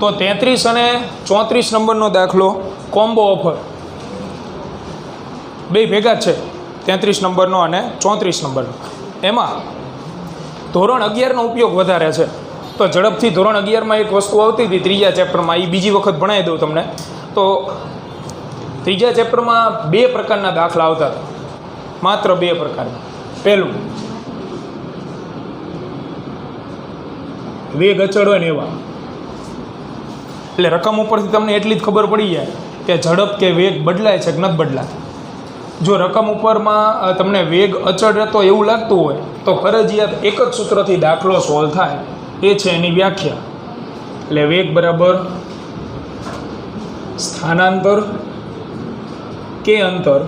તો 33 અને 34 નંબરનો દાખલો કોમ્બો ઓફર, બે ભેગા જ છે, 33 નંબરનો અને 34 નંબરનો. એમાં ધોરણ 11નો ઉપયોગ વધારે છે. તો ઝડપથી ધોરણ 11માં એક વસ્તુ આવતી હતી ત્રીજા ચેપ્ટરમાં, એ બીજી વખત ભણાવી દઉં તમને. તો ત્રીજા ચેપ્ટરમાં 2 પ્રકારના દાખલા આવતા હતા, માત્ર 2 પ્રકારના. પહેલું, વેગ અચળ હોય ને એવા, એટલે રકમ ઉપરથી તમને એટલી જ ખબર પડી જાય કે ઝડપ કે વેગ બદલાય છે કે નથી બદલાતો. જો રકમ ઉપરમાં તમને વેગ અચળ રહેતો એવું લાગતું હોય તો ફરજિયાત એક જ સૂત્રથી દાખલો સોલ્વ થાય, એ છે એની વ્યાખ્યા. એટલે વેગ બરાબર સ્થાનાંતર કે અંતર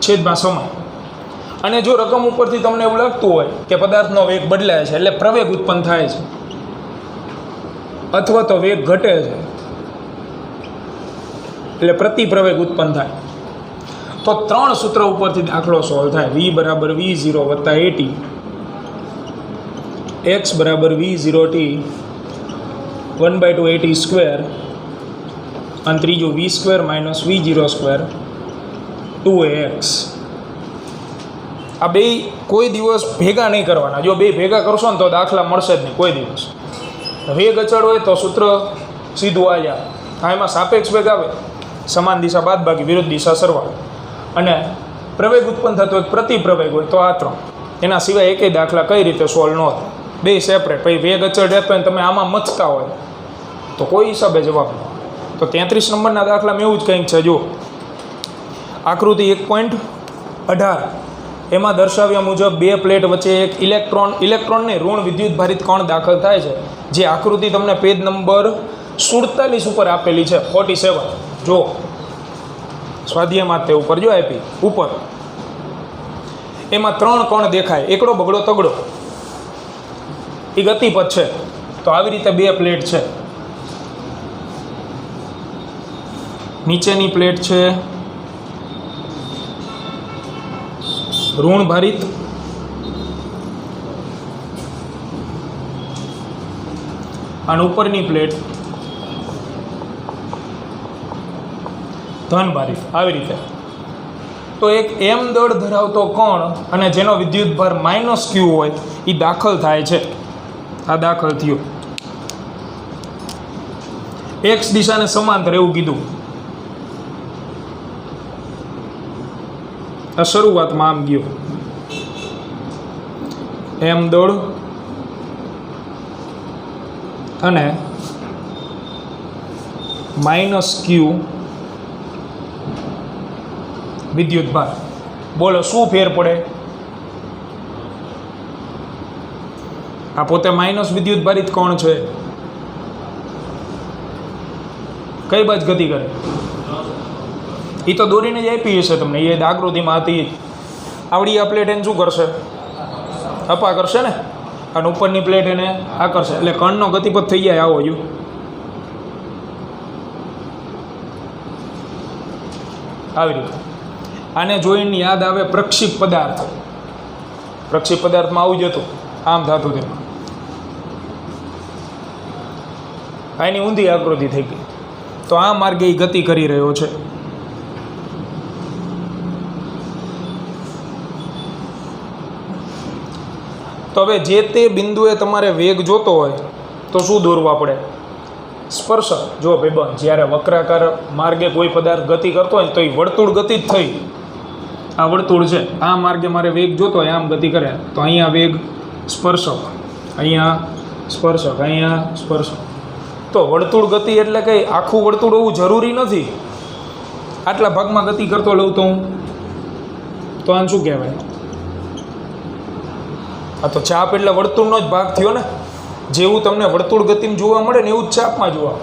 છેદમાં સમય. અને જો રકમ ઉપરથી તમને એવું લાગતું હોય કે પદાર્થનો વેગ બદલાય છે એટલે પ્રવેગ ઉત્પન્ન થાય છે અથવા તો વેગ ઘટે છે એટલે પ્રતિપ્રવેગ ઉત્પન્ન થાય, તો 3 સૂત્ર ઉપરથી દાખલો સોલ્વ થાય. v બરાબર v0 વત્તા at, x બરાબર v0t 1/2 at સ્ક્વેર, અને ત્રીજું v square minus v0 square 2ax. આ બે કોઈ દિવસ ભેગા નહીં કરવાના. જો બે ભેગા કરશો ને તો દાખલા મળશે જ નહીં કોઈ દિવસ. વેગ અચળ હોય તો સૂત્ર સીધું આ જાય. હા, એમાં સાપેક્ષ વેગ આવે, સમાન દિશા બાદબાકી, વિરુદ્ધ દિશા સરવાળો, અને પ્રવેગ ઉત્પન્ન થતો હોય પ્રતિપ્રવેગ હોય તો આ 3. એના સિવાય એકેય દાખલા કઈ રીતે સોલ્વ ન થાય, બે સેપરેટ. પછી વેગ અચળ રહેતો હોય તમે આમાં મચતા હોય તો કોઈ હિસાબે જવાબ ન. તો 33 નંબરના દાખલામાં એવું જ કંઈક છે. જો આકૃતિ 1.18, એમાં દર્શાવ્યા મુજબ 2 પ્લેટ વચ્ચે એક ઇલેક્ટ્રોનને ઋણ વિદ્યુત ભારિત કણ દાખલ થાય છે. જે આકૃતિ તમને પેજ નંબર 47 ઉપર આપેલી છે, 47. જો સ્વાધ્યાયમાં તે ઉપર જો આપી ઉપર, એમાં 3 કણ દેખાય, એકડો બગડો તગડો, એ ગતિપથ છે. તો આવી રીતે 2 પ્લેટ છે. નીચેની પ્લેટ છે ઋણ ભારિત, અને ઉપરની પ્લેટ ધન ભારિત. આવી રીતે. તો એક એમ દળ ધરાવતો કણ અને જેનો વિદ્યુતભાર -q હોય એ દાખલ થાય છે. આ દાખલ થયો x દિશાને સમાંતર એવું કીધું. આ શરૂઆતમાં આમ ગયો એમ દળ અને -q વિદ્યુતભાર. બોલો શું ફેર પડે? આ પોતે માઇનસ વિદ્યુત ભારિત કોણ છે, કઈ બાજુ ગતિ કરે? એ તો દોરીને જ આપી હશે તમને, એ આકૃતિમાં હતી. આવડી આ પ્લેટ એને શું કરશે? અપા કરશે ને, અને ઉપરની પ્લેટ એને આ કરશે, એટલે કણનો ગતિપથ થઈ જાય આવો. જો આવી રીતે. આને જોઈને યાદ આવે પ્રક્ષિપ પદાર્થ. પ્રક્ષિપ પદાર્થમાં આવું જ હતું, આમ થતું તેમાં. આની ઊંધી આકૃતિ થઈ ગઈ. તો આ માર્ગે એ ગતિ કરી રહ્યો છે. તો હવે જે તે બિંદુએ તમારે વેગ જોતો હોય તો શું દોરવા પડે? સ્પર્શક. જો ભાઈબંધ, જ્યારે વક્રાકાર માર્ગે કોઈ પદાર્થ ગતિ કરતો હોય તો એ વર્તુળ ગતિ જ થઈ. આ વર્તુળ છે, આ માર્ગે મારે વેગ જોતો હોય આમ ગતિ કરે તો અહીંયા વેગ સ્પર્શક, અહીંયા સ્પર્શક, અહીંયા સ્પર્શક. તો વર્તુળ ગતિ એટલે કંઈ આખું વર્તુળ હોવું જરૂરી નથી. આટલા ભાગમાં ગતિ કરતો લઉં તો હું, તો આને શું કહેવાય? આ તો ચાપ એટલે વર્તુળનો જ ભાગ થયો ને. જેવું તમને વર્તુળ ગતિમાં જોવા મળે ને એવું જ ચાપમાં જોવા.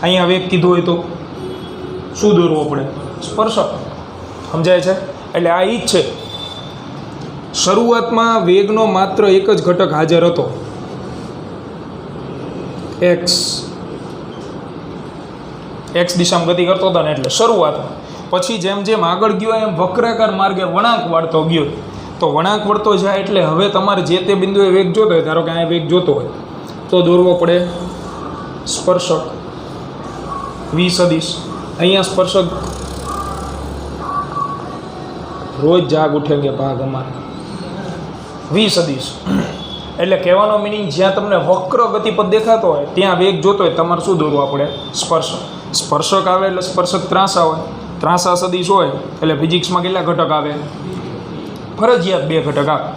અહીંયા વેગ કીધું હોય તો શું દોરવો પડે? સ્પર્શક. સમજાય છે? એટલે આ ઈ જ છે. શરૂઆતમાં વેગનો માત્ર એક જ ઘટક હાજર હતો, એક્સ. એક્સ દિશામાં ગતિ કરતો હતો ને એટલે શરૂઆતમાં. પછી જેમ જેમ આગળ ગયો એમ વક્રાકાર માર્ગે વળાંક વાળતો ગયો. તો વળાંક વળતો જાય એટલે હવે તમારે જે તે બિંદુએ વેગ જોતો હોય, ધારો કે અહીંયા વેગ જોતો હોય તો દોરવો પડે સ્પર્શક વી સદીશ. અહીંયા સ્પર્શક રોજ જાગ ઉઠેંગે ભાગ અમારા વી સદીશ. એટલે કહેવાનો મિનિંગ જ્યાં તમને વક્ર ગતિપથ દેખાતો હોય ત્યાં વેગ જોતો હોય તમારે શું દોરવું આપણે? સ્પર્શક. સ્પર્શક આવે એટલે સ્પર્શક ત્રાંસા હોય, ત્રાંસા સદીશ હોય એટલે ફિઝિક્સમાં કેટલા ઘટક આવે? ફરજિયાત 2 ઘટક આવે.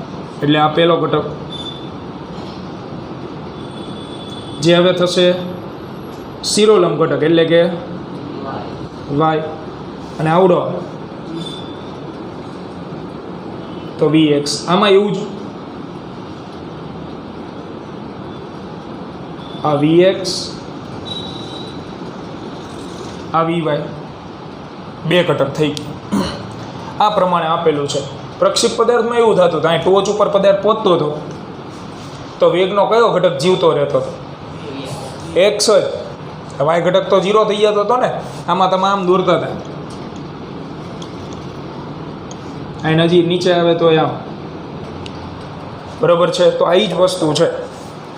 એટલે આ પહેલો ઘટક જે હવે થશે શિરોલંબ ઘટક એટલે કે વાય, અને આવડો તો Vx. આમાં એવું જ આ Vx આ Vy 2 ઘટક થઈ ગયું. આ પ્રમાણે આપેલું છે. પ્રક્ષેપ પદાર્થમાં એવું થતું હતું, અહીં ટોચ ઉપર પદાર્થ પહોંચતો હતો તો વેગનો કયો ઘટક જીવતો રહેતો હતો? x જ. વાય ઘટક તો 0 થઈ જતો હતો ને. આમાં તમે આમ દોરતા હતા, અહીં નજીક નીચે આવે તો આમ. બરાબર છે. તો આ જ વસ્તુ છે.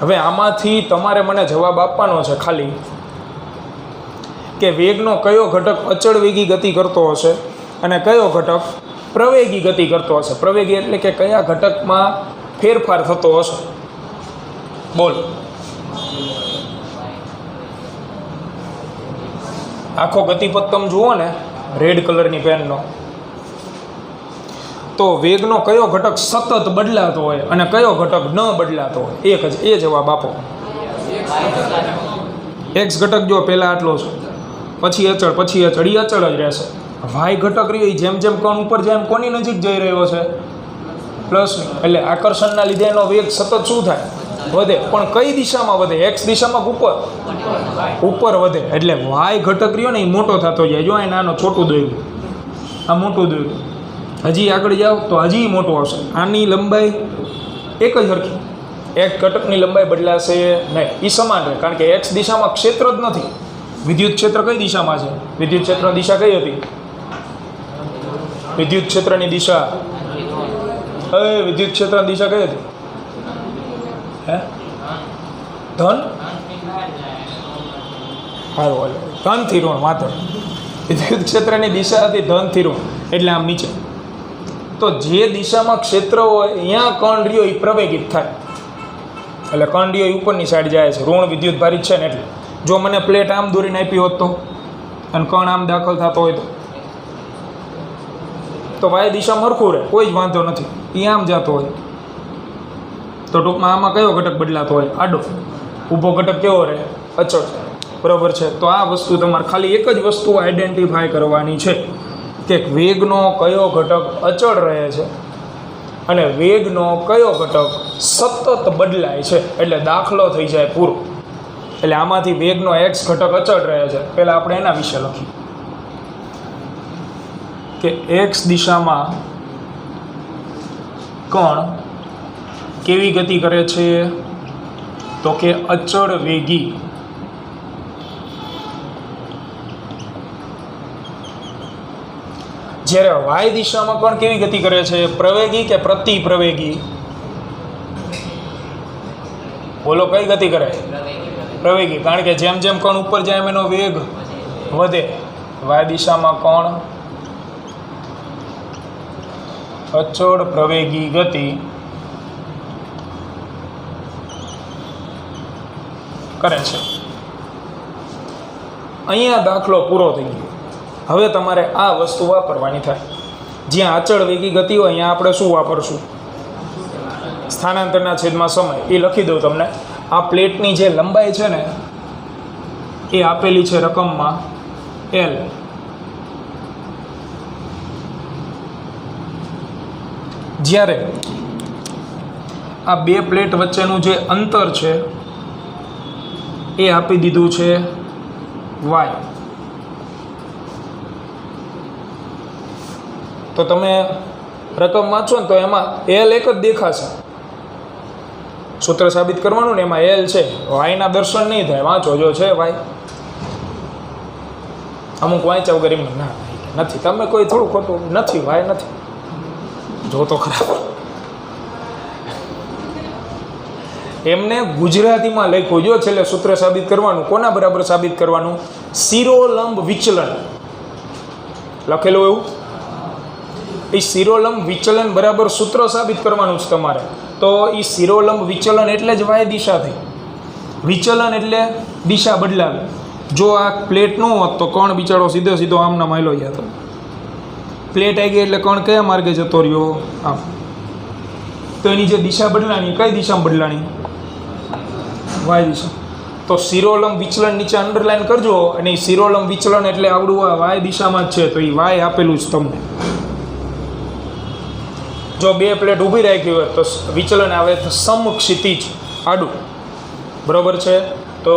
હવે આમાંથી તમારે મને જવાબ આપવાનો છે ખાલી કે વેગનો કયો ઘટક અચળ વેગી ગતિ કરતો હશે અને કયો ઘટક પ્રવેગી ગતિ કરતો હશે. પ્રવેગી એટલે કે કયા ઘટકમાં ફેરફાર થતો હશે. બોલ. આખો ગતિપથ તમે જુઓ ને રેડ કલરની પેનનો, તો વેગનો કયો ઘટક સતત બદલાતો હોય અને કયો ઘટક ન બદલાતો હોય? એક જ. એ જવાબ આપો. એક્સ ઘટક જો પહેલાં આટલો છે, પછી અચળ, પછી અચળ, એ અચળ જ રહેશે. વાય ઘટક રહ્યો જેમ જેમ કણ ઉપર જાય એમ કોની નજીક જઈ રહ્યો છે? પ્લસ. એટલે આકર્ષણના લીધે એનો વેગ સતત શું થાય? વધે. પણ કઈ દિશામાં વધે? એક્સ દિશામાં ઉપર વધે. એટલે વાય ઘટક રહ્યો ને એ મોટો થતો જાય. જો અહીં નાનો છોટું દોર્યું, આ મોટું દોર્યું, હજી આગળ જાઓ તો હજી મોટો હશે. આની લંબાઈ એક જ સરખી. એક ઘટકની લંબાઈ બદલાશે નહીં, એ સમાન રહે. કારણ કે એક્સ દિશામાં ક્ષેત્ર જ નથી. વિદ્યુત ક્ષેત્ર કઈ દિશામાં છે? વિદ્યુત ક્ષેત્રની દિશા કઈ હતી? વિદ્યુત ક્ષેત્રની દિશા વિદ્યુત ક્ષેત્રની દિશા કઈ હતી? હે? ધન? સારું, ધનથી ઋણ માત્ર. વિદ્યુત ક્ષેત્રની દિશા હતી ધનથી ઋણ, એટલે આમ નીચે. તો જે દિશામાં ક્ષેત્ર હોય અહીંયા કણ રહ્યો એ પ્રવેગિત થાય. એટલે કણ રહ્યો એ ઉપરની સાઈડ જાય છે. ઋણ વિદ્યુત ભારિત છે ને એટલે. જો મને પ્લેટ આમ દોરીને આપી હોત તો અને કણ આમ દાખલ થતો હોય તો વાય દિશામાં સરખું રહે, કોઈ જ વાંધો નથી. એ આમ જતો હોય તો ટૂંકમાં આમાં કયો ઘટક બદલાતો હોય? આડો. ઊભો ઘટક કેવો રહે? અચળ. બરાબર છે. તો આ વસ્તુ તમારે ખાલી એક જ વસ્તુ આઈડેન્ટિફાય કરવાની છે કે વેગનો કયો ઘટક અચળ રહે છે અને વેગનો કયો ઘટક સતત બદલાય છે. એટલે દાખલો થઈ જાય પૂરો. એટલે આમાંથી વેગનો એક્સ ઘટક અચળ રહે છે. પહેલાં આપણે એના વિશે લખીએ કે એક્સ દિશામાં કણ કેવી ગતિ કરે છે? તો કે અચળ વેગી. જ્યારે વાય દિશામાં કણ કેવી ગતિ કરે છે? પ્રવેગી કે પ્રતિ પ્રવેગી? બોલો, કઈ ગતિ કરે? પ્રવેગી. કારણ કે જેમ જેમ કણ ઉપર જાય એમ એનો વેગ વધે. વાય દિશામાં કણ અચળ પ્રવેગી ગતિ કરે છે. અહીંયા દાખલો પૂરો થઈ ગયો. હવે તમારે આ વસ્તુ વાપરવાની થાય. જ્યાં અચળ વેગી ગતિ હોય અહીંયા આપણે શું વાપરશું? સ્થાનાંતરના છેદમાં સમય. એ લખી દઉં તમને. આ પ્લેટની જે લંબાઈ છે ને એ આપેલી છે રકમમાં L. જ્યારે આ બે પ્લેટ વચ્ચેનું જે અંતર છે એ આપી દીધું છે y. તો તમે રકમ વાંચો ને તો એમાં L એક જ દેખાશે. સૂત્ર સાબિત કરવાનું ને એમાં L છે. વાયના દર્શન નહીં થાય. વાંચો જો છે વાય. અમુક વાંચ્યા વગર એમ ના નથી. તમે કોઈ થોડું ખોટું નથી. વાય નથી. જો તો ખરાબ. એમને ગુજરાતીમાં લખ્યું. જો છેલ્લે સૂત્ર સાબિત કરવાનું, કોના બરાબર સાબિત કરવાનું? શિરોલંબ વિચલન લખેલું એવું. એ શિરોલંબ વિચલન બરાબર સૂત્ર સાબિત કરવાનું છે તમારે. તો એ શિરોલંબ વિચલન એટલે જ વાય દિશા થઈ. વિચલન એટલે દિશા બદલાવી. જો આ પ્લેટ ન હોત તો કણ બિચારો સીધો સીધો આમના માયલો જતો. પ્લેટ આવી ગઈ એટલે કણ કયા માર્ગે જતો રહ્યો? આમ. તો એની જે દિશા બદલાણી, કઈ દિશામાં બદલાણી? વાય દિશા. તો શિરોલંબ વિચલન નીચે અંડરલાઈન કરજો. અને એ શિરોલંબ વિચલન એટલે આવડું આ વાય દિશામાં જ છે. તો એ વાય આપેલું જ તમને. જો બે પ્લેટ ઊભી રાખી હોય તો વિચલન આવે તો સમક્ષિતિજ આડું. બરાબર છે. તો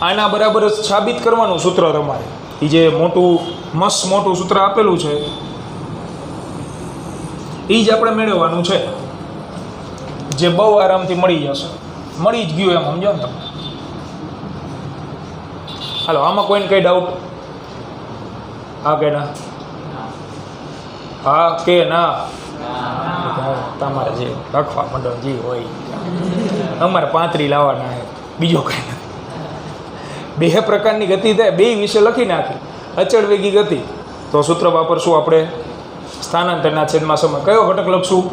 આના બરાબર સાબિત કરવાનું સૂત્ર તમારે. એ જે મોટું મસ્ત મોટું સૂત્ર આપેલું છે એ જ આપણે મેળવવાનું છે, જે બહુ આરામથી મળી જશે. મળી જ ગયું એમ સમજો ને તમે. હાલો, આમાં કોઈને કઈ ડાઉટ? હા કે ના? હા કે ના? તમારે જે લખવા માંડો જે હોય. અમારે 35 લાવવાના, બીજો કંઈ નથી. બે પ્રકારની ગતિ થાય, બે વિશે લખી નાખી. અચળ વેગી ગતિ તો સૂત્ર વાપરશું આપણે સ્થાનાંતરના છેદમાં સમય. કયો ઘટક લખશું?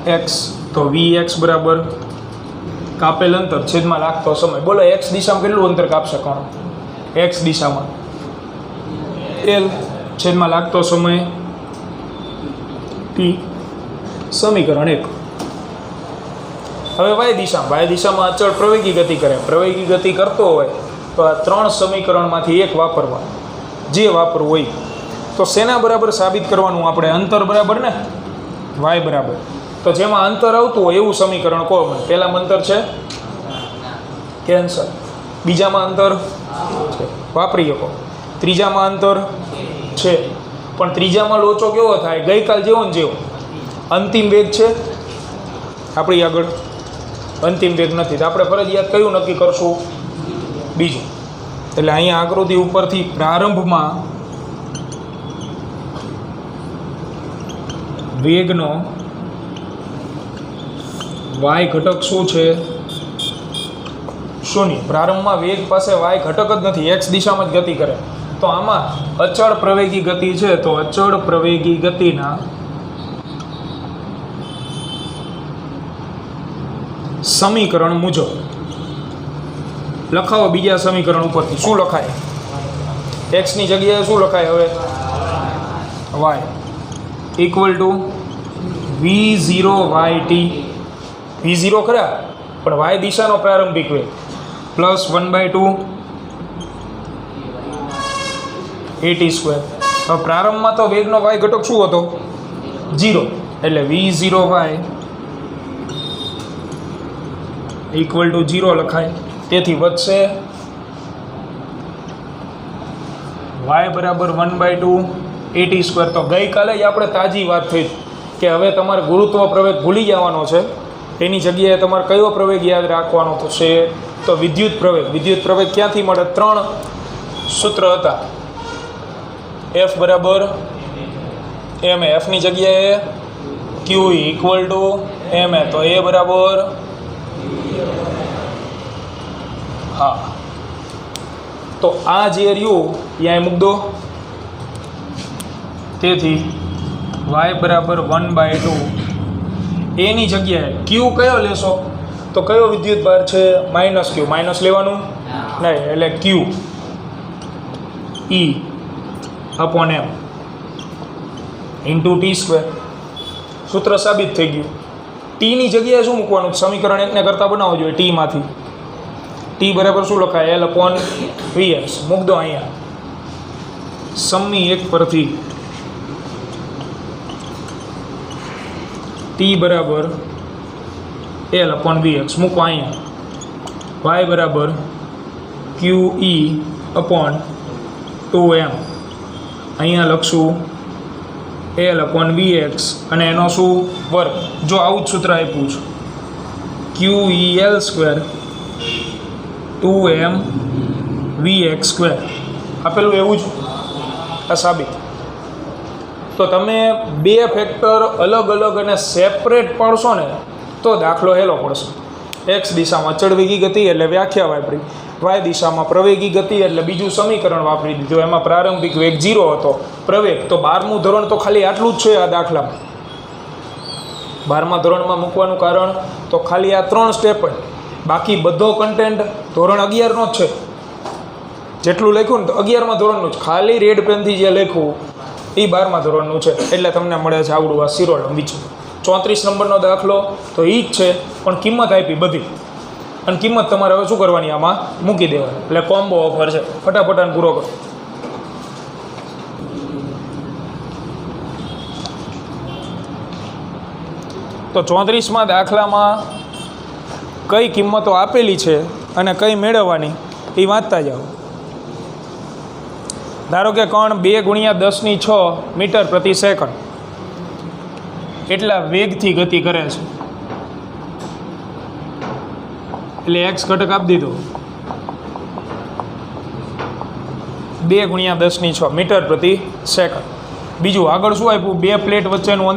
એક્સ. તો વી એક્સ બરાબર કાપેલ અંતર છેદમાં લાગતો સમય. બોલો એક્સ દિશામાં કેટલું અંતર કાપશે કોણ? એક્સ દિશામાં એલ છેદમાં લાગતો સમય ટી. સમીકરણ 1. હવે વાય દિશામાં અચળ પ્રવેગી ગતિ કરે. પ્રવેગી ગતિ કરતો હોય તો આ 3 સમીકરણમાંથી એક વાપરવા, જે વાપરવું હોય. તો શેના બરાબર સાબિત કરવાનું આપણે? અંતર બરાબર ને, વાય બરાબર. તો જેમાં અંતર આવતું હોય એવું સમીકરણ કહો મને. પહેલામાં અંતર છે કેન્સર, બીજામાં અંતર છે વાપરી શકો, ત્રીજામાં અંતર છે પણ ત્રીજામાં લોચો કેવો થાય? ગઈકાલ જેવો ને જેવો. અંતિમ વેગ છે આપણી આગળ, અંતિમ વેગ નથી. તો આપણે ફરજિયાત કયું નક્કી કરશું? બીજું. એટલે અહીંયા આકૃતિ ઉપરથી પ્રારંભમાં વેગનો વાય ઘટક શું છે? શૂન્ય. પ્રારંભમાં વેગ પાસે વાય ઘટક જ નથી, એક્સ દિશામાં જ ગતિ કરે. તો આમાં અચળ પ્રવેગી ગતિ છે. તો અચળ પ્રવેગી ગતિના સમીકરણ મુજબ લખાવો. બીજા સમીકરણ ઉપરથી શું લખાય? એક્સની જગ્યાએ શું લખાય હવે? Y equal to V0 YT. V0 ખરા પણ વાય દિશાનો પ્રારંભિક વેગ પ્લસ 1/2 AT². હવે પ્રારંભમાં તો વેગનો વાય ઘટક શું હતો? 0. એટલે V0 Y ઇક્વલ ટુ 0 લખાય. તેથી વધશે y બરાબર 1/2 AT². તો ગઈકાલે જ આપણે તાજી વાત થઈ કે હવે તમારે ગુરુત્વ પ્રવેગ ભૂલી જવાનો છે. એની જગ્યાએ તમારે કયો પ્રવેગ યાદ રાખવાનો થશે? તો વિદ્યુત પ્રવેગ. વિદ્યુત પ્રવેગ ક્યાંથી મળે? 3 સૂત્ર હતા. F બરાબર ma. Fની જગ્યાએ q ઇક્વલ ટુ ma. તો a બરાબર હા. તો આ જે રહ્યું ત્યાં મૂક દો. તેથી y બરાબર 1/2. એની જગ્યાએ q કયો લેશો? તો કયો વિદ્યુત ભાર છે? -q. માઇનસ લેવાનું નહીં, એટલે q e upon m into t². સૂત્ર સાબિત થઈ ગયું. ટીની જગ્યાએ શું મૂકવાનું? સમીકરણ 1 ને કરતાં બનાવવો જોઈએ. ટીમાંથી ટી બરાબર શું લખાય? L upon Vx. મૂક દો અહીંયા સમી 1 પરથી ટી બરાબર L અપોન Vx મૂકો અહીંયા. y બરાબર QE અપોન 2m. અહીંયા લખશું L અપોન Vx અને એનો શું? વર્ગ. જો આવું જ સૂત્ર આપ્યું છે QEL² 2m Vx². આપેલું એવું જ આ સાબિત. તો તમે બે ફેક્ટર અલગ અલગ અને સેપરેટ પાડશો ને તો દાખલો હેલો પડશે. એક્સ દિશામાં અચળ વેગી ગતિ એટલે વ્યાખ્યા વાપરી, વાય દિશામાં પ્રવેગી ગતિ એટલે બીજું સમીકરણ વાપરી દીધું. એમાં પ્રારંભિક વેગ 0 હતો, પ્રવેગ તો 12મું ધોરણ તો ખાલી આટલું જ છે આ દાખલામાં. 12મા ધોરણમાં મૂકવાનું કારણ તો ખાલી આ 3 સ્ટેપ જ, બાકી બધો કન્ટેન્ટ ધોરણ 11નો જ છે. જેટલું લખ્યું ને તો 11મા ધોરણનું જ, ખાલી રેડ પેનથી જે લખ્યું એ 12મા ધોરણનું છે. એટલે તમને મળે છે આવડું આ શિરોડમ વિચલન. 34 નંબરનો દાખલો તો એ જ છે, પણ કિંમત આપી બધી, અને કિંમત તમારે હવે શું કરવાની આમાં મૂકી દેવાની. એટલે કોમ્બો ઓફર છે, ફટાફટાને પૂરો કરો. તો 34મા દાખલામાં કઈ કિંમતો આપેલી છે અને કઈ મેળવવાની એ વાંચતા જાઓ. ધારો કે કણ 2 × 10⁶ મીટર પ્રતિ સેકન્ડ એટલા વેગથી ગતિ કરે છે. એટલે એક્સ ઘટક આપી દીધો 2 × 10⁶ મીટર પ્રતિ સેકન્ડ. બીજું આગળ શું આપ્યું? 2 પ્લેટ વચ્ચેનું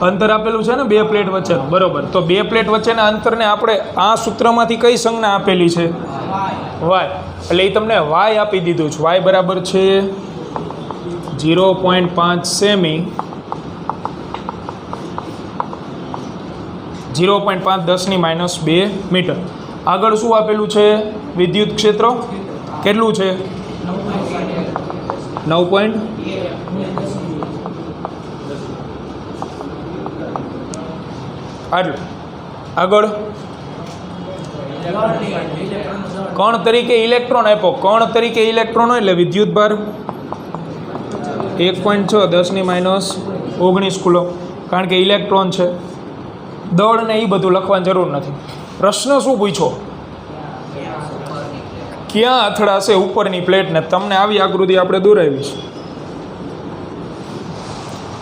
અંતર આપેલું છે ને, 2 પ્લેટ વચ્ચેનું, બરોબર. તો 2 પ્લેટ વચ્ચેના અંતરને આપણે આ સૂત્રમાંથી કઈ સંજ્ઞા આપેલી છે? વાય. એટલે એ તમને વાય આપી દીધું છે. વાય બરાબર છે 0.5 સેમી, 0.5 10⁻² મીટર. આગળ શું આપેલું છે? વિદ્યુત ક્ષેત્ર કેટલું છે? 9. આટલું. આગળ કણ તરીકે ઇલેક્ટ્રોન આપ્યો. કણ તરીકે ઇલેક્ટ્રોન હોય એટલે વિદ્યુત ભાર 1.6 10⁻19 કુલમ, કારણ કે ઇલેક્ટ્રોન છે. દળ ને એ બધું લખવાની જરૂર નથી. પ્રશ્ન શું પૂછો? ક્યાં અથડાશે ઉપરની પ્લેટને? તમને આવી આકૃતિ આપણે દોરાવી છે.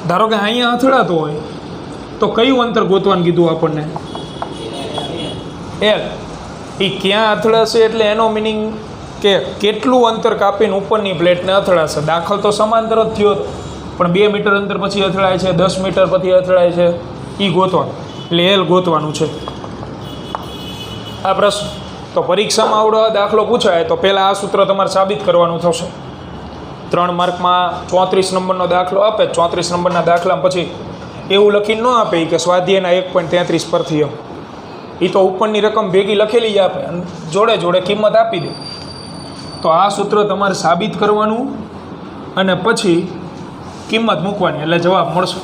ધારો કે અહીંયા અથડાતો હોય તો કયું અંતર ગોતવાનું કીધું આપણને? એલ. એ ક્યાં અથડાશે એટલે એનો મિનિંગ કે કેટલું અંતર કાપીને ઉપરની પ્લેટને અથડાશે. દાખલ તો સમાંતર જ થયો, પણ 2 મીટર અંતર પછી અથડાય છે, 10 મીટર પછી અથડાય છે, એ ગોતવાનું. એટલે એલ ગોતવાનું છે આ પ્રશ્ન. તો પરીક્ષામાં આવડો દાખલો પૂછાય તો પહેલાં આ સૂત્ર તમારે સાબિત કરવાનું થશે. 3 માર્કમાં 34 નંબરનો દાખલો આપે, 34 નંબરના દાખલા પછી એવું લખીને ન આપે કે સ્વાધ્યાયના 1.33 પરથી એમ. એ તો ઉપરની રકમ ભેગી લખેલી જ આપે અને જોડે જોડે કિંમત આપી દે. તો આ સૂત્ર તમારે સાબિત કરવાનું અને પછી કિંમત મૂકવાની એટલે જવાબ મળશે.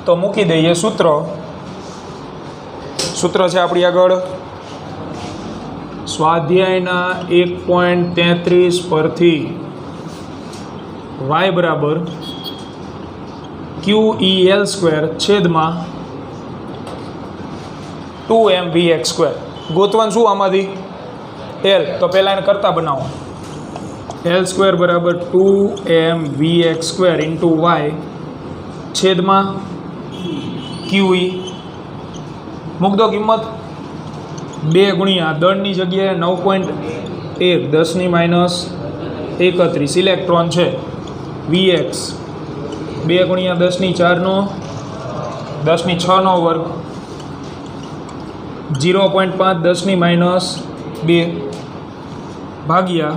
તો મૂકી દઈએ સૂત્ર. સૂત્ર છે આપણી આગળ સ્વાધ્યાયના 1.33 પરથી y બરાબર QEL² / 2mVx². ગોતવાનું શું આમાંથી? એલ. તો પહેલાં એને કરતા બનાવો. L² બરાબર 2mVx² × y / QE. મૂક દો કિંમત. 2 × દળની જગ્યાએ 9.1 10⁻31 ઇલેક્ટ્રોન છે. Vx 2 × 10⁴ 10⁶ વર્ગ 0.5 10⁻² ભાગ્યા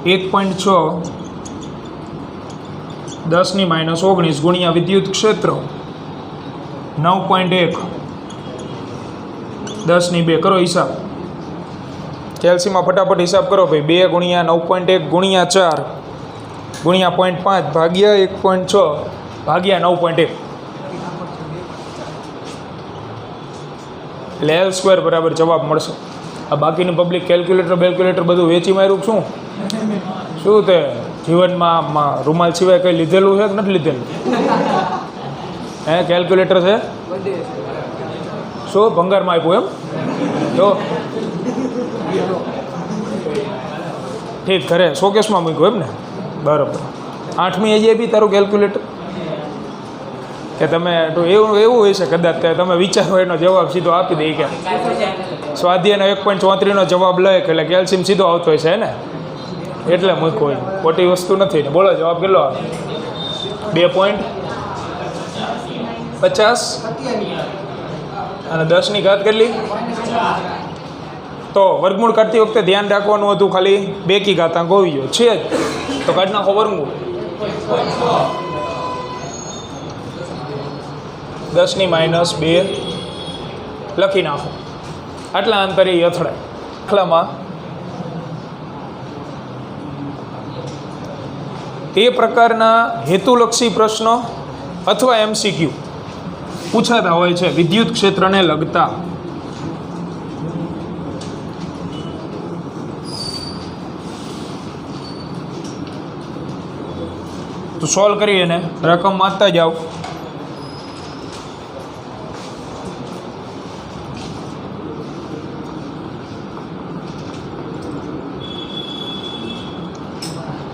1.6 10⁻19 ગુણ્યા વિદ્યુત ક્ષેત્ર 9.1 10⁻². કરો હિસાબ. કેલ્સીમાં ફટાફટ હિસાબ કરો ભાઈ. 2 × 9.1 ગુણ્યા 4 ગુણ્યા 0.5 ભાગ્યા 1.6 ભાગ્યા 9.1. એટલે L² બરાબર જવાબ મળશે. આ બાકીનું પબ્લિક કેલ્ક્યુલેટર બધું વેચી માર્યું શું? શું તે જીવનમાં રૂમાલ સિવાય કંઈ લીધેલું છે કે નથી લીધેલું? હે, કેલ્ક્યુલેટર છે? શું ભંગારમાં આપ્યું એમ? જો ઠીક, ઘરે શોકેસમાં મૂક્યું એમ ને? બરાબર. 8મી એજે બી તારું કેલ્ક્યુલેટર કે તમે તો એવું હોય છે કદાચ તમે વિચારો એનો જવાબ સીધો આપી દે કે સ્વાધ્યાયનો 1.34નો જવાબ લે એટલે કેલ્શિયમ સીધો આવતો હોય છે ને, એટલે મૂક્યો હોય. ખોટી વસ્તુ નથી ને. બોલો જવાબ કેટલો આવે? 2. 50 અને 10ની ઘાત કેટલી? તો વર્ગમૂળ કાઢતી વખતે ધ્યાન રાખવાનું હતું ખાલી 2 કી ઘાતાંક હોવી જોઈએ છે જ, તો કાઢી નાખો વર્ગમૂળ. 10-2 લખી નાખો. આટલા અંતરે અથડાય. દાખલામાં તે પ્રકારના હેતુલક્ષી પ્રશ્નો અથવા MCQ પૂછાતા હોય છે વિદ્યુત ક્ષેત્રને લગતા. તો સોલ્વ કરીએ ને રકમ વાંચતા જાઓ.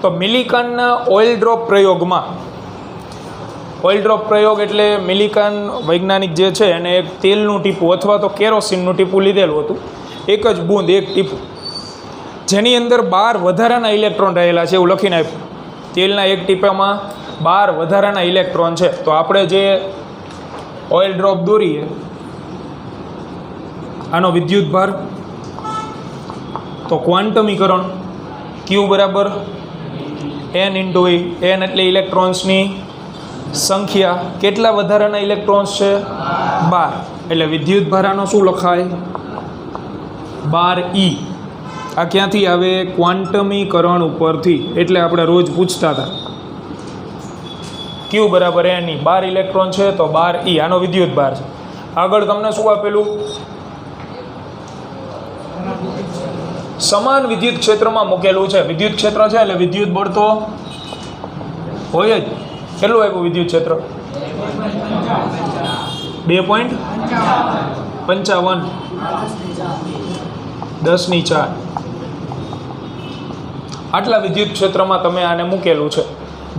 તો મિલિકાનના ઓઇલ ડ્રોપ પ્રયોગમાં, ઓઇલ ડ્રોપ પ્રયોગ એટલે મિલિકાન વૈજ્ઞાનિક જે છે એને એક તેલનું ટીપું અથવા તો કેરોસીનનું ટીપું લીધેલું હતું, એક જ બૂંદ એક ટીપું, જેની અંદર 12 વધારાના ઇલેક્ટ્રોન રહેલા છે એવું લખીને આપ્યું. તેલના એક ટીપામાં 12 વધારાના ઇલેક્ટ્રોન છે. તો આપણે જે ઓઇલ ડ્રોપ દોરીએ આનો વિદ્યુત ભાર, તો ક્વોન્ટમીકરણ Q બરાબર n × E. n એટલે ઇલેક્ટ્રોન્સની સંખ્યા. કેટલા વધારાના ઇલેક્ટ્રોન્સ છે? 12. એટલે વિદ્યુત ભાર આનો શું લખાય? 12E. આ ક્યાંથી આવે? ક્વોન્ટમીકરણ ઉપરથી. એટલે આપણે રોજ પૂછતા હતા. Q બરાબર n E. 12 ઇલેક્ટ્રોન છે તો 12E આનો વિદ્યુત ભાર છે. આગળ તમને શું આપેલું? સમાન વિદ્યુત ક્ષેત્રમાં મૂકેલું છે. વિદ્યુત ક્ષેત્ર છે એટલે વિદ્યુત બળ તો હોય જ. કેટલું આપ્યું વિદ્યુત ક્ષેત્ર? 2.55 10⁴. આટલા વિદ્યુત ક્ષેત્રમાં તમે આને મૂકેલું છે,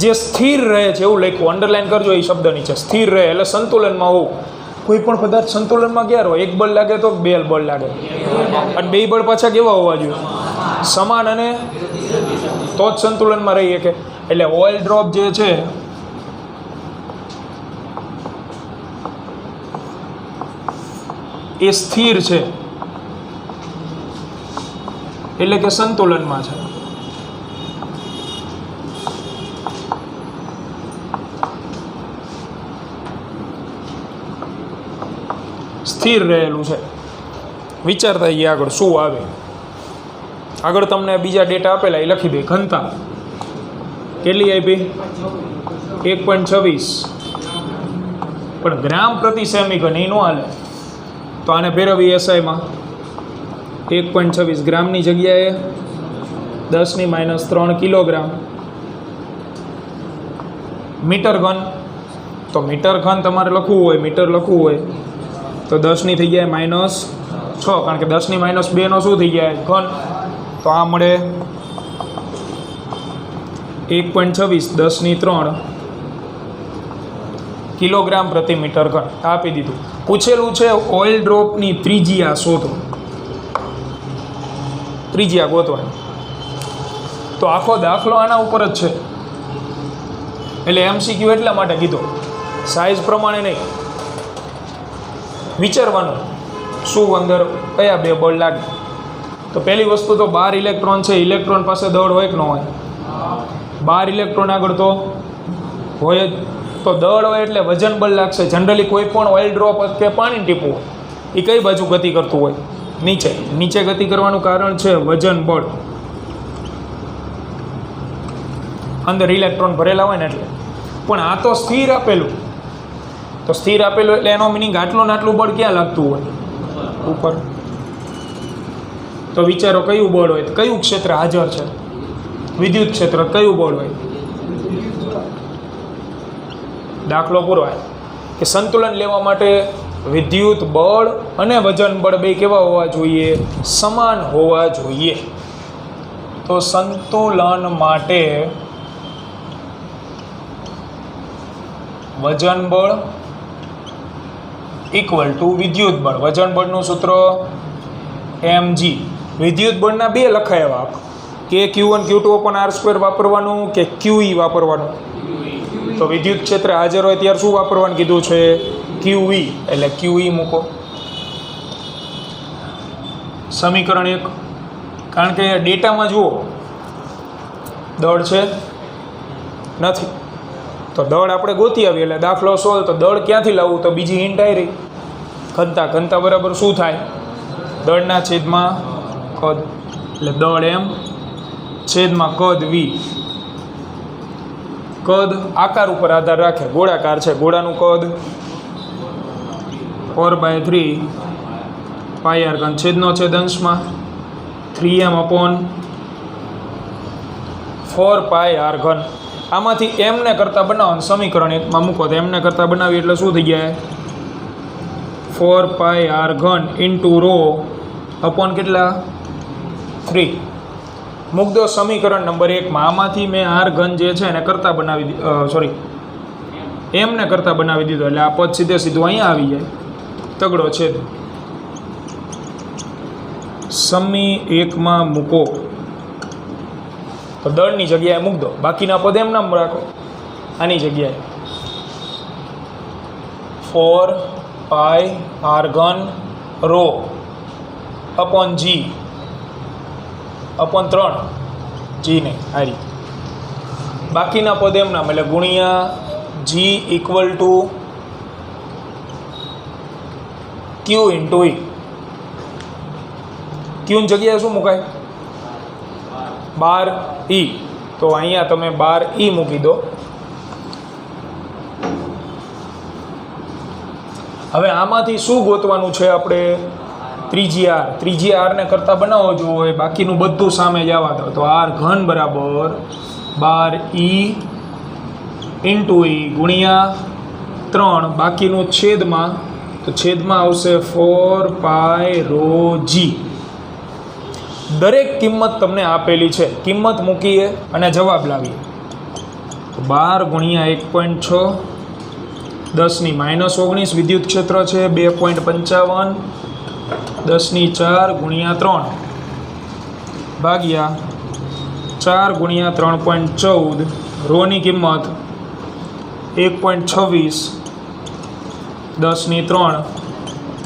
જે સ્થિર રહે છે એવું લખ્યું. અંડરલાઈન કરજો એ શબ્દ નીચે. સ્થિર રહે એટલે સંતુલનમાં હોવું. કોઈ પણ પદાર્થ સંતુલનમાં ક્યારે હોય? એક બળ લાગે તો 2 બળ લાગે, અને 2 બળ પાછા કેવા હોવા જોઈએ? સમાન, અને તો જ સંતુલનમાં રહી શકે. એટલે ઓઇલ ડ્રોપ જે છે એ સ્થિર છે, એટલે કે સંતુલનમાં છે. સ્થિર રહેલું છે. વિચારતા જઈએ આગળ શું આવે. આગળ તમને બીજા ડેટા આપેલા એ લખી દે. ઘનતા કેટલી આપી? 1.26. પણ ગ્રામ પ્રતિ સેમી ઘન એ ન હાલે, તો આને ફેરવી SI માં. 1.26 ગ્રામની જગ્યાએ 10⁻³ કિલોગ્રામ. મીટર ઘન, તો મીટર ઘન તમારે લખવું હોય, મીટર લખવું હોય તો 10ની થઈ જાય -6, કારણ કે 10⁻² નો શું થઈ જાય? ઘન. તો આ મળે 1.26 10⁻³ કિલોગ્રામ પ્રતિ મીટર ઘન. આપી દીધું. પૂછેલું છે ઓઇલ ડ્રોપની ત્રિજ્યા શોધો. ત્રિજ્યા ગોતવાની. તો આખો દાખલો આના ઉપર જ છે. એટલે MCQ એટલા માટે કીધો, સાઇઝ પ્રમાણે નહીં. વિચારવાનું શું અંદર કયા 2 બળ લાગે. તો પહેલી વસ્તુ તો 12 ઇલેક્ટ્રોન છે. ઇલેક્ટ્રોન પાસે દળ હોય કે ન હોય? 12 ઇલેક્ટ્રોન આગળ તો હોય જ. તો દળ હોય એટલે વજન બળ લાગશે. જનરલી કોઈ પણ ઓઇલ ડ્રોપ કે પાણી ટીપું હોય એ કઈ બાજુ ગતિ કરતું હોય? નીચે. નીચે ગતિ કરવાનું કારણ છે વજન બળ. અંદર ઇલેક્ટ્રોન ભરેલા હોય ને એટલે. પણ આ તો સ્થિર આપેલું. તો સ્થિર આપેલું એટલે એનો મિનિંગ આટલું ને આટલું બળ ક્યાં લાગતું હોય? ઉપર. તો વિચારો કયું બળ હોય? કયું ક્ષેત્ર હાજર છે? વિદ્યુત ક્ષેત્ર. કયું બળ હોય? દાખલો પૂરો કે સંતુલન લેવા માટે વિદ્યુત બળ અને વજન બળ બે કેવા હોવા જોઈએ? સમાન હોવા જોઈએ. તો સંતુલન માટે વજન બળ ઇક્વલ ટુ વિદ્યુત બળ. વજન બળનું સૂત્ર mg. વિદ્યુત બળના 2 લખાય એવા, કે Q1 Q2/r² વાપરવાનું કે QE વાપરવાનું? તો વિદ્યુત ક્ષેત્ર હાજર હોય ત્યારે શું વાપરવાનું કીધું છે? QE. એટલે QE મૂકો. સમીકરણ 1. કારણ કે ડેટામાં જુઓ દળ છે નથી, તો દળ આપણે ગોતી આવીએ એટલે દાખલો સોલ્વ. તો દળ ક્યાંથી લાવવું? તો બીજી હિન્ટ આવી રહી, ઘનતા. ઘનતા બરાબર શું થાય? દળના છેદમાં કદ. એટલે દળ M છેદમાં કદ V. કદ આકાર ઉપર આધાર રાખે, ગોળાકાર છે, ગોળાનું કદ 4/3 પાઈ r ઘન, છેદનો છેદ અંશમાં 3m/4 પાઈ r ઘન. આમાંથી m ને કરતાં બનાવો, સમીકરણ 1 માં મૂકો તો m ને કરતાં બનાવી એટલે શું થઈ જાય? 4 પાઈ r ઘન ઇન્ટુ રો અપોન કેટલા? 3. મૂક દો સમીકરણ નંબર 1 માં. આમાંથી મેં r ઘન જે છે એને કરતાં બનાવી m ને કરતાં બનાવી દીધો, એટલે આ પદ સીધે સીધું અહીંયા આવી જાય. તગડો છેદ સમી 1 માં મૂકો તો દળની જગ્યાએ મૂક દો, બાકીના પદ એમ નામ રાખો. આની જગ્યાએ 4 પાઈ r ઘન rho upon g upon 3 g નહીં હારી, બાકીના પદ એમ નામ, એટલે ગુણ્યા g equal to q into e. ક્યુની જગ્યાએ શું મુકાય? 12e. તો અહીંયા તમે 12e મૂકી દો. હવે આમાંથી શું ગોતવાનું છે આપણે? ત્રીજી r ને કરતાં બનાવો જો હોય, બાકીનું બધું સામે જ આવવા દો. તો r ઘન બરાબર 12e ઇન્ટુ e ગુણ્યા 3, બાકીનું છેદમાં, તો છેદમાં આવશે 4 પાઈ રો g. દરેક કિંમત તમને આપેલી છે, કિંમત મૂકીએ અને જવાબ લાવીએ. તો 12 ગુણ્યા 1.6 10⁻19 વિદ્યુત ક્ષેત્ર છે 2.55 10⁴ ગુણ્યા 3 ભાગ્યા 4 ગુણ્યા 3.14. રોની કિંમત 1.26 10⁻3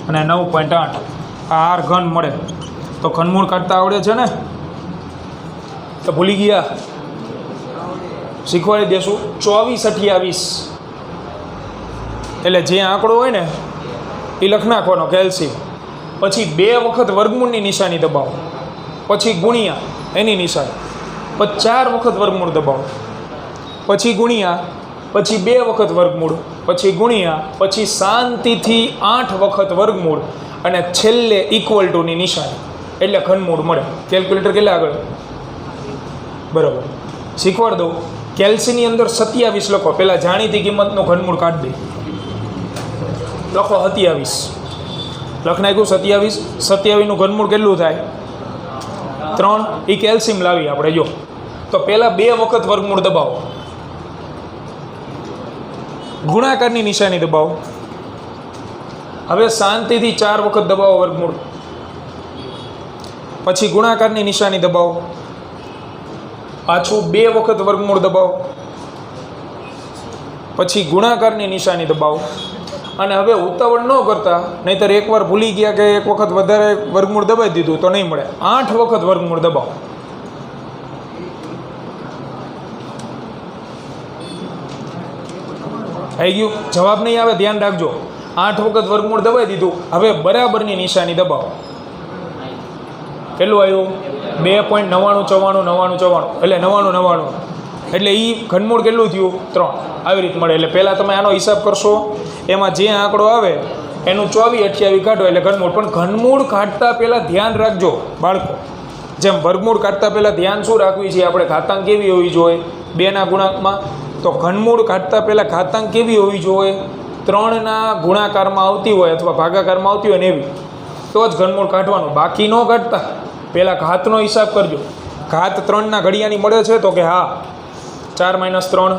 અને 9.8. આ r ઘન મળે. તો ઘનમૂળ કાઢતા આવડે છે ને? તો ભૂલી ગયા? શીખવાડી દેશું. 24/28 એટલે જે આંકડો હોય ને એ લખી નાખવાનો કેલ્શિયમ, પછી 2 વખત વર્ગમૂળની નિશાની દબાવો, પછી ગુણ્યા એની નિશાની, પછી 4 વખત વર્ગમૂળ દબાવો, પછી ગુણ્યા, પછી 2 વખત વર્ગમૂળ, પછી ગુણ્યા, પછી શાંતિથી 8 વખત વર્ગમૂળ અને છેલ્લે ઇક્વલ ટુની નિશાની, એટલે ઘનમૂળ મળે. કેલ્ક્યુલેટર કેટલા આગળ? બરાબર, શીખવાડ દઉં. કેલ્સીની અંદર 27 લખો. પહેલાં જાણીતી કિંમતનું ઘનમૂળ કાઢી દે. લખો 27. લખ નાખ્યું 27. 27નું ઘનમૂળ કેટલું થાય? 3. એ કેલ્શિયમ લાવી આપણે જો. તો પહેલાં 2 વખત વર્ગમૂળ દબાવો, ગુણાકારની નિશાની દબાવો. હવે શાંતિથી 4 વખત દબાવો વર્ગમૂળ, પછી ગુણાકારની નિશાની દબાવો, પાછું 2 વખત વર્ગમૂળ દબાવો, પછી ગુણાકારની નિશાની દબાવો. અને હવે ઉતાવળ ન કરતા, નહીંતર એકવાર ભૂલી ગયા કે એક વખત વધારે વર્ગમૂળ દબાવી દીધું તો નહીં મળે. 8 વખત વર્ગમૂળ દબાવો. આવી ગયું? જવાબ નહીં આવે, ધ્યાન રાખજો. 8 વખત વર્ગમૂળ દબાવી દીધું. હવે બરાબરની નિશાની દબાવો. કેટલું આવ્યું? 2.9994 એટલે 99 એટલે એ ઘનમૂળ કેટલું થયું? 3. આવી રીતે મળે. એટલે પહેલાં તમે આનો હિસાબ કરશો, એમાં જે આંકડો આવે એનું 24/28 કાઢો એટલે ઘનમૂળ. પણ ઘનમૂળ કાઢતા પહેલાં ધ્યાન રાખજો બાળકો, જેમ વર્ગમૂળ કાઢતા પહેલાં ધ્યાન શું રાખવી છે આપણે? ઘાતાંક કેવી હોવી જોઈએ 2ના ગુણાંકમાં? તો ઘનમૂળ કાઢતા પહેલાં ઘાતાંક કેવી હોવી જોઈએ? 3ના ગુણાકારમાં આવતી હોય અથવા ભાગાકારમાં આવતી હોય ને એવી, તો જ ઘનમૂળ કાઢવાનું. બાકી ન કાઢતા પહેલાં ઘાતનો હિસાબ કરજો. ઘાત 3ના ઘડિયાની મળે છે? તો કે હા. 4 - 3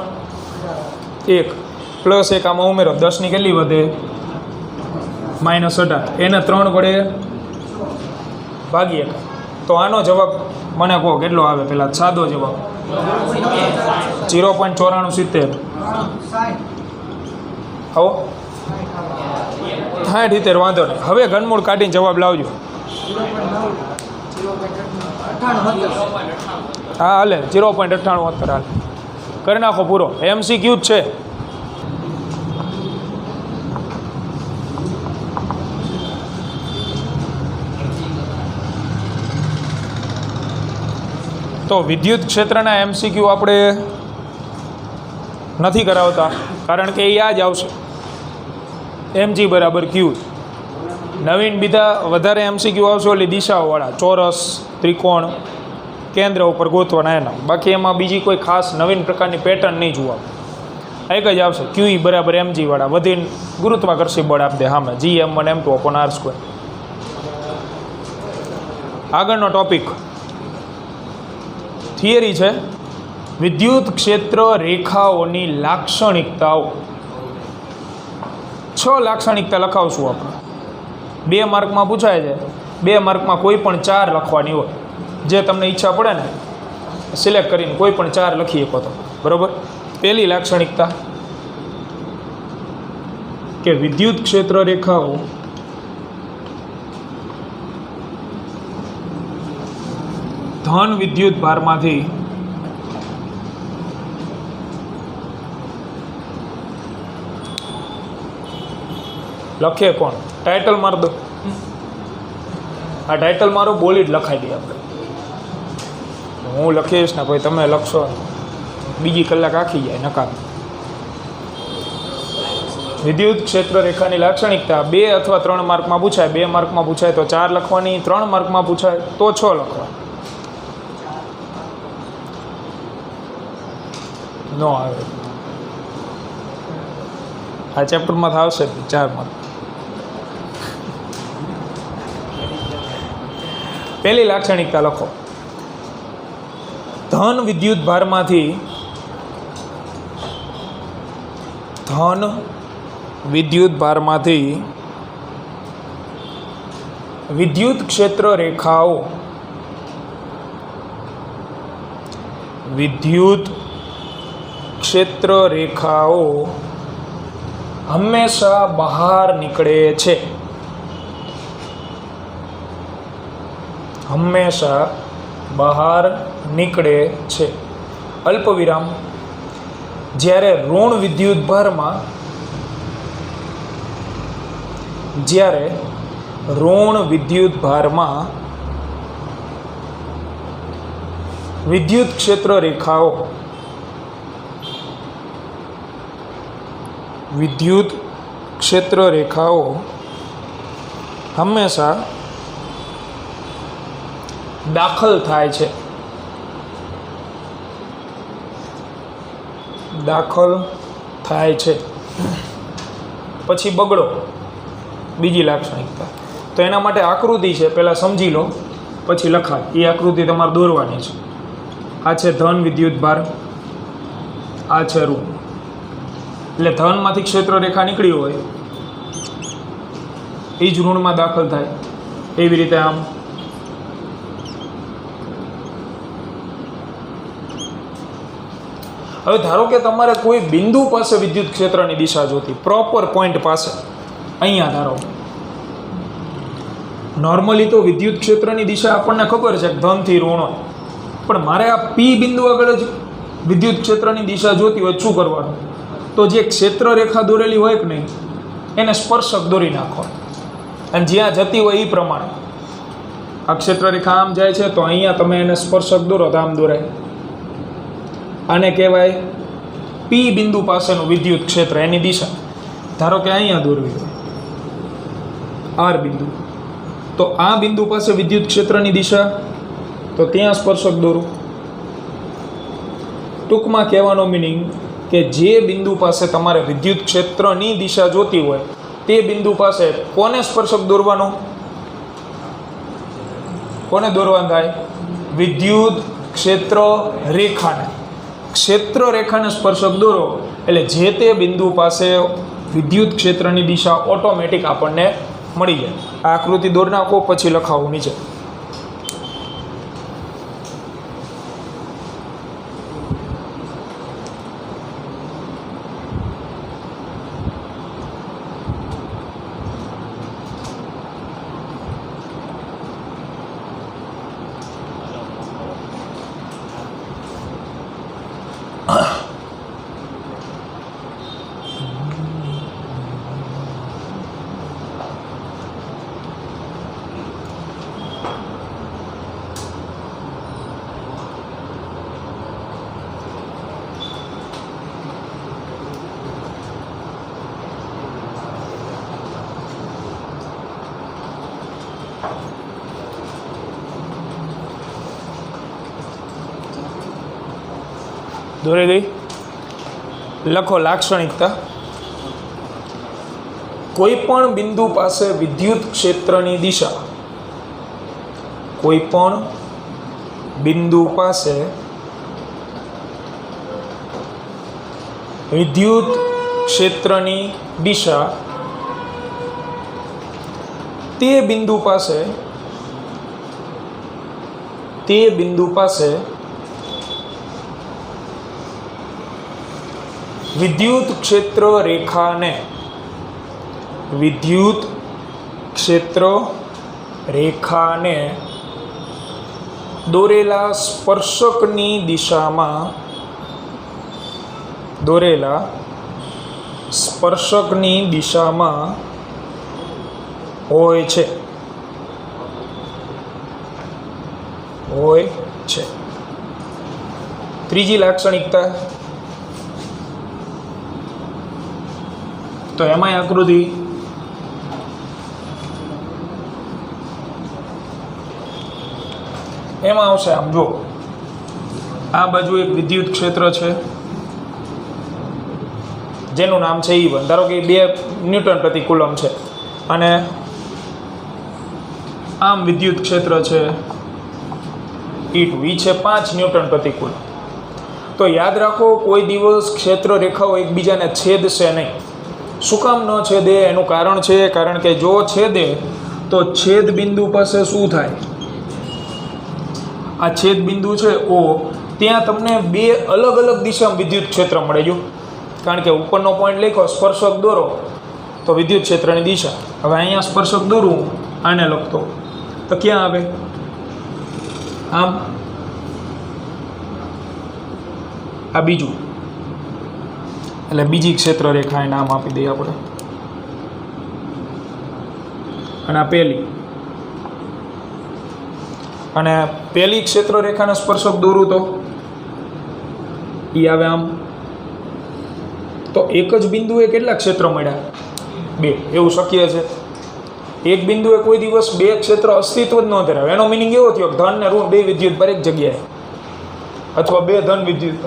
1 + 1 આમાં ઉમેરો, 10ની કેટલી વધે? -18. એને 3 વડે ભાગીએ. તો આનો જવાબ મને કહો કેટલો આવે? પહેલાં સાદો જવાબ 0.9470. આવો 60 વાંધો નહીં. હવે ઘનમૂળ કાઢીને જવાબ લાવજો. હા હાલે 0.98 હાલે કરી નાખો પૂરો. MCQ જ છે. તો વિદ્યુત ક્ષેત્રના MCQ આપણે નથી કરાવતા કારણ કે એ આ જ આવશે mg બરાબર q. નવીન બીજા વધારે MCQ આવશે ઓલી દિશાઓવાળા ચોરસ ત્રિકોણ કેન્દ્ર ઉપર ગોતવાના એના. બાકી એમાં બીજી કોઈ ખાસ નવીન પ્રકારની પેટર્ન નહીં જોવા. એક જ આવશે QE બરાબર mg વાળા વધીને ગુરુત્વાકર્ષી બળ આપી દે સામે Gm1m2/r². આગળનો ટોપિક થિયરી છે વિદ્યુત ક્ષેત્ર રેખાઓની લાક્ષણિકતાઓ. 6 લાક્ષણિકતા લખાવશું આપણે. 2 માર્કમાં પૂછાય છે. 2 માર્કમાં કોઈ પણ 4 લખવાની હોય. જે તમને ઈચ્છા પડે ને સિલેક્ટ કરીને કોઈ પણ 4 લખી શકો તો બરાબર. પહેલી લાક્ષણિકતા કે વિદ્યુત ક્ષેત્ર રેખાઓ ધન વિદ્યુત ભારમાંથી લખે કોણ? ટાઇટલ માર દો. આ ટાઇટલ મારો બોલી જ લખાઈ દઈએ આપણે. હું લખીશ ને કોઈ તમે લખશો બીજી કલાક આખી જાય નકામ. વિદ્યુત ક્ષેત્ર રેખાની લાક્ષણિકતા 2 અથવા 3 માર્કમાં પૂછાય. 2 માર્કમાં પૂછાય તો 4 લખવાની. 3 માર્કમાં પૂછાય તો 6 લખવાની. ન આવે આ ચેપ્ટરમાં આવશે 4 માર્ક. પહેલી લાક્ષણિકતા લખો. ધન વિદ્યુત ભારમાંથી વિદ્યુત ક્ષેત્ર રેખાઓ હંમેશા બહાર નીકળે છે. હંમેશા બહાર નીકળે છે. અલ્પ વિરામ. જ્યારે ઋણ વિદ્યુત ભારમાં વિદ્યુત ક્ષેત્ર રેખાઓ હંમેશા દાખલ થાય છે. પછી બગડો. બીજી લાક્ષણિકતા. તો એના માટે આકૃતિ છે, પહેલાં સમજી લો પછી લખાય. એ આકૃતિ તમારે દોરવાની છે. આ છે ધન વિદ્યુત ભાર, આ છે ઋણ. એટલે ધનમાંથી ક્ષેત્ર રેખા નીકળી હોય એ જ ઋણમાં દાખલ થાય. એવી રીતે આમ હવે ધારો કે તમારે કોઈ બિંદુ પાસે વિદ્યુત ક્ષેત્રની દિશા જોતી, પ્રોપર પોઈન્ટ પાસે. અહીંયા ધારો નોર્મલી તો વિદ્યુત ક્ષેત્રની દિશા આપણને ખબર છે ધનથી ઋણ હોય, પણ મારે આ પી બિંદુ આગળ જ વિદ્યુત ક્ષેત્રની દિશા જોતી હોય શું કરવાનું? તો જે ક્ષેત્ર રેખા દોરેલી હોય કે નહીં એને સ્પર્શક દોરી નાખો અને જ્યાં જતી હોય એ પ્રમાણે. આ ક્ષેત્ર રેખા આમ જાય છે તો અહીંયા તમે એને સ્પર્શક દોરો તો આમ દોરાય. આને કહેવાય પી બિંદુ પાસેનું વિદ્યુત ક્ષેત્ર, એની દિશા. ધારો કે અહીંયા દોરવી હોય આર બિંદુ, તો આ બિંદુ પાસે વિદ્યુત ક્ષેત્રની દિશા, તો ત્યાં સ્પર્શક દોરો. ટૂંકમાં કહેવાનો મિનિંગ કે જે બિંદુ પાસે તમારે વિદ્યુત ક્ષેત્રની દિશા જોતી હોય તે બિંદુ પાસે કોને સ્પર્શક દોરવાનો? કોને દોરવાનું થાય? વિદ્યુત ક્ષેત્ર રેખાને. ક્ષેત્ર રેખાને સ્પર્શક દોરો એટલે જે તે બિંદુ પાસે વિદ્યુત ક્ષેત્રની દિશા ઓટોમેટિક આપણને મળી જાય. આ આકૃતિ દોરી નાખો પછી લખાવો નીચે. દોરી ગઈ. લખો લાક્ષણિકતા. કોઈ પણ બિંદુ પાસે વિદ્યુત ક્ષેત્રની દિશા, કોઈ પણ બિંદુ પાસે વિદ્યુત ક્ષેત્રની દિશા તે બિંદુ પાસે વિદ્યુત ક્ષેત્ર રેખાને દોરેલા સ્પર્શકની દિશામાં હોય છે. ત્રીજી લાક્ષણિકતા. તો એમાંય આકૃતિ એમાં આવશે. આમ જો, આ બાજુ એક વિદ્યુત ક્ષેત્ર છે જેનું નામ છે E1. ધારો કે 2 ન્યૂટન પ્રતિ કુલમ છે, અને આમ વિદ્યુત ક્ષેત્ર છે E2, એ છે 5 ન્યૂટન પ્રતિ કુલમ. તો યાદ રાખો, કોઈ દિવસ ક્ષેત્ર રેખાઓ એકબીજાને છેદશે નહીં. શું કામ ન છેદે? એનું કારણ છે, કારણ કે જો છેદે તો છેદ બિંદુ પાસે શું થાય? આ છેદ બિંદુ છે O, ત્યાં તમને 2 અલગ અલગ દિશામાં વિદ્યુત ક્ષેત્ર મળે. જો, કારણ કે ઉપરનો પોઈન્ટ લખો, સ્પર્શક દોરો તો વિદ્યુત ક્ષેત્રની દિશા. હવે અહીંયા સ્પર્શક દોરું, આને લખતો તો ક્યાં આવે? આમ. આ બીજું, એટલે બીજી ક્ષેત્ર રેખા એને નામ આપી દઈએ આપણે. અને આ પહેલી, અને પહેલી ક્ષેત્ર રેખાને સ્પર્શક દોરું તો એ આવે આમ. તો એક જ બિંદુએ કેટલા ક્ષેત્ર મળ્યા? 2. એવું શક્ય છે? એક બિંદુએ કોઈ દિવસ 2 ક્ષેત્ર અસ્તિત્વ જ ન ધરાવે. એનો મિનિંગ એવો થયો કે ધન ને ઋણ 2 વિદ્યુત પર એક જગ્યાએ, અથવા 2 ધન વિદ્યુત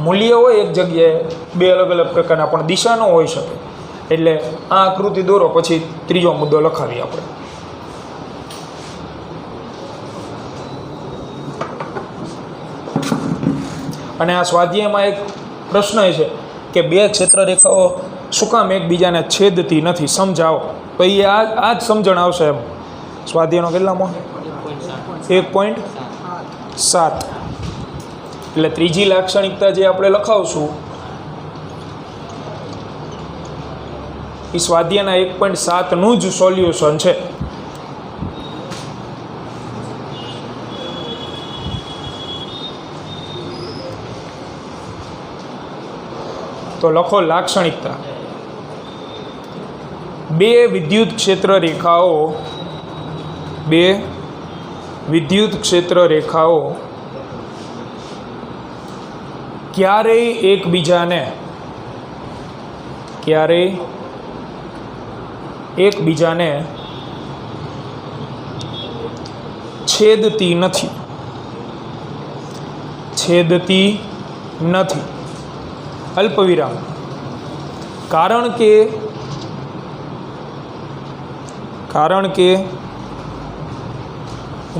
મૂલ્ય હોય એક જગ્યાએ, 2 અલગ અલગ પ્રકારના, પણ દિશા ન હોઈ શકે. એટલે આ આકૃતિ દોરો, પછી ત્રીજો મુદ્દો લખાવીએ આપણે. અને આ સ્વાધ્યાયમાં એક પ્રશ્ન છે કે 2 ક્ષેત્ર રેખાઓ શું કામ એકબીજાને છેદતી નથી? સમજાવો. તો એ આ જ સમજણ આવશે એમ. સ્વાધ્યાયનો કેટલામાં? 1.7. એટલે ત્રીજી લાક્ષણિકતા જે આપણે લખાવશું એ સ્વાધ્યાયના 1.7નું જ સોલ્યુશન છે. તો લખો લાક્ષણિકતા. 2 વિદ્યુત ક્ષેત્ર રેખાઓ ક્યારેય એકબીજાને છેદતી નથી. અલ્પવિરામ. કારણ કે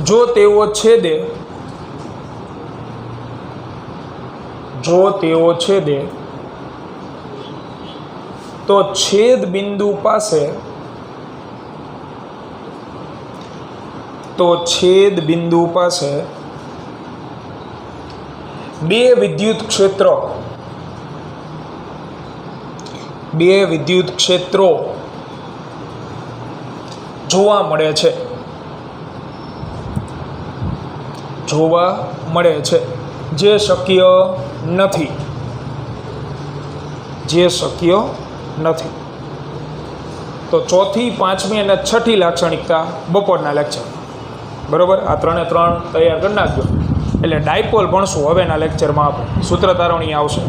જો તેઓ છેદે તો છેદ બિંદુ પાસે બે વિદ્યુત ક્ષેત્રો જોવા મળે છે જે શક્ય નથી. તો ચોથી, પાંચમી અને છઠ્ઠી લાક્ષણિકતા બપોરના લેક્ચર, બરાબર? આ 3 તૈયાર કરી નાખજો. એટલે ડાયપોલ ભણશું હવેના લેક્ચરમાં. આપણે સૂત્ર તારવણી આવશે.